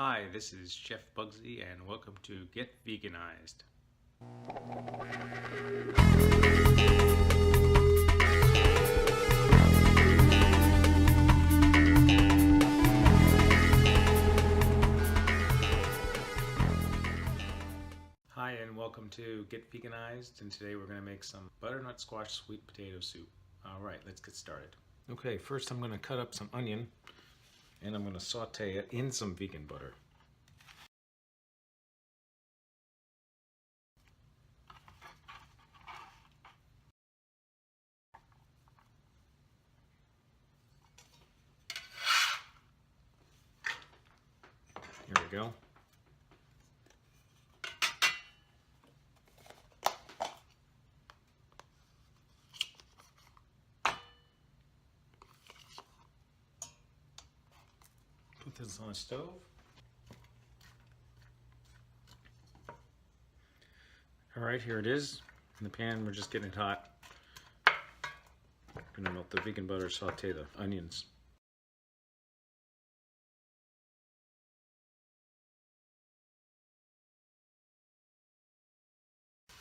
Hi, this is Chef Bugsy and welcome to Get Veganized. Hi and welcome to Get Veganized, and today we're going to make some butternut squash sweet potato soup. Alright, let's get started. Okay, first I'm going to cut up some onion and I'm going to saute it in some vegan butter. Here we go. Put this on a stove. Alright, here it is. In the pan, we're just getting it hot. I'm gonna melt the vegan butter, saute the onions.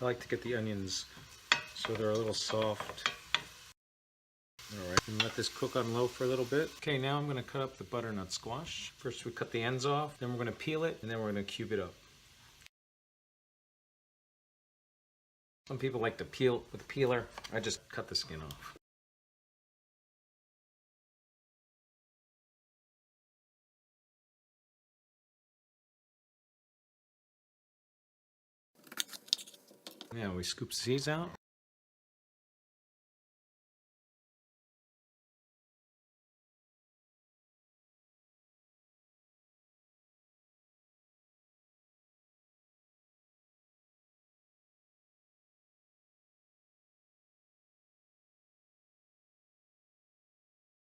I like to get the onions so they're a little soft. Alright, and let this cook on low for a little bit. Okay, now I'm going to cut up the butternut squash. First we cut the ends off, then we're going to peel it, and then we're going to cube it up. Some people like to peel with a peeler. I just cut the skin off. Now we scoop the seeds out.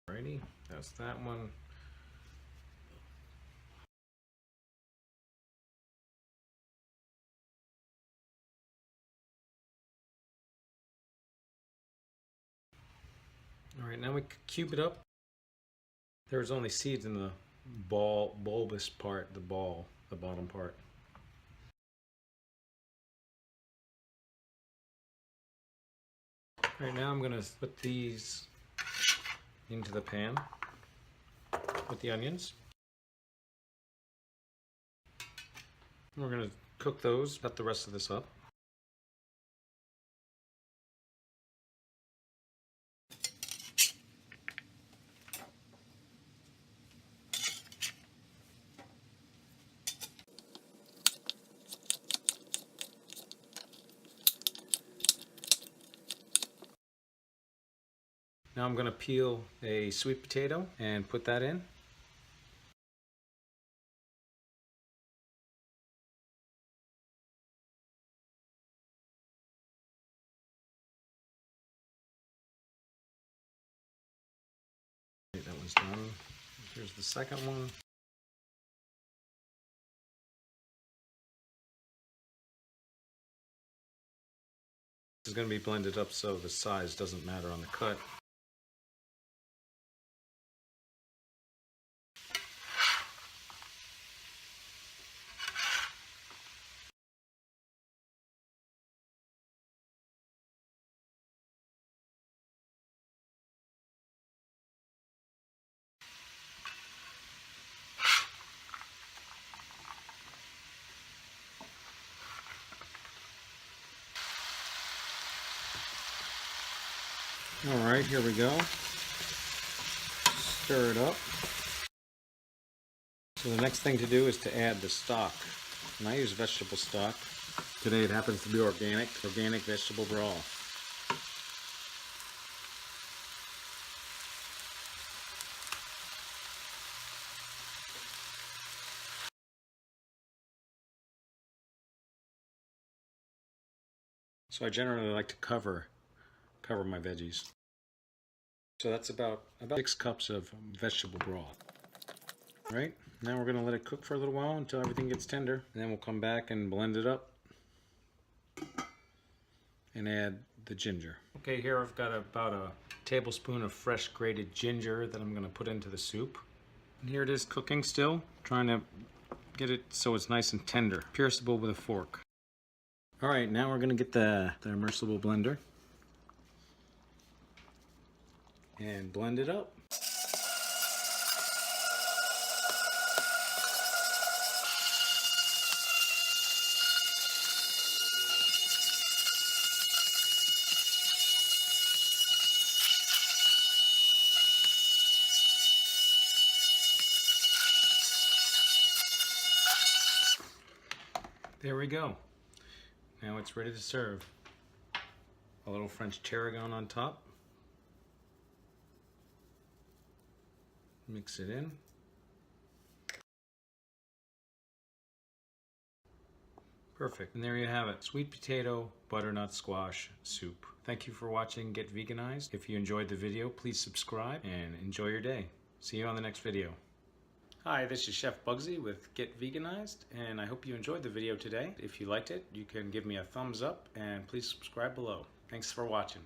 Alrighty, that's that one. Alright, now we cube it up. There's only seeds in the bulbous part, the bottom part. Alright, now I'm going to put these into the pan with the onions. We're going to cook those, cut the rest of this up. Now I'm going to peel a sweet potato and put that in. Okay, that one's done. Here's the second one. This is going to be blended up so the size doesn't matter on the cut. Alright, here we go. Stir it up. So the next thing to do is to add the stock. And I use vegetable stock. Today it happens to be organic vegetable broth. So I generally like to cover my veggies. So that's about 6 cups of vegetable broth. Right, now we're going to let it cook for a little while until everything gets tender, and then we'll come back and blend it up and add the ginger. Okay, here I've got about a tablespoon of fresh grated ginger that I'm going to put into the soup. And here it is cooking still, trying to Get it so it's nice and tender, pierceable with a fork. All right, now we're gonna get the immersible blender and blend it up. There we go. Now it's ready to serve. A little French tarragon on top. Mix it in. Perfect. And there you have it. Sweet potato butternut squash soup. Thank you for watching Get Veganized. If you enjoyed the video, please subscribe and enjoy your day. See you on the next video. Hi, this is Chef Bugsy with Get Veganized, and I hope you enjoyed the video today. If you liked it, you can give me a thumbs up and please subscribe below. Thanks for watching.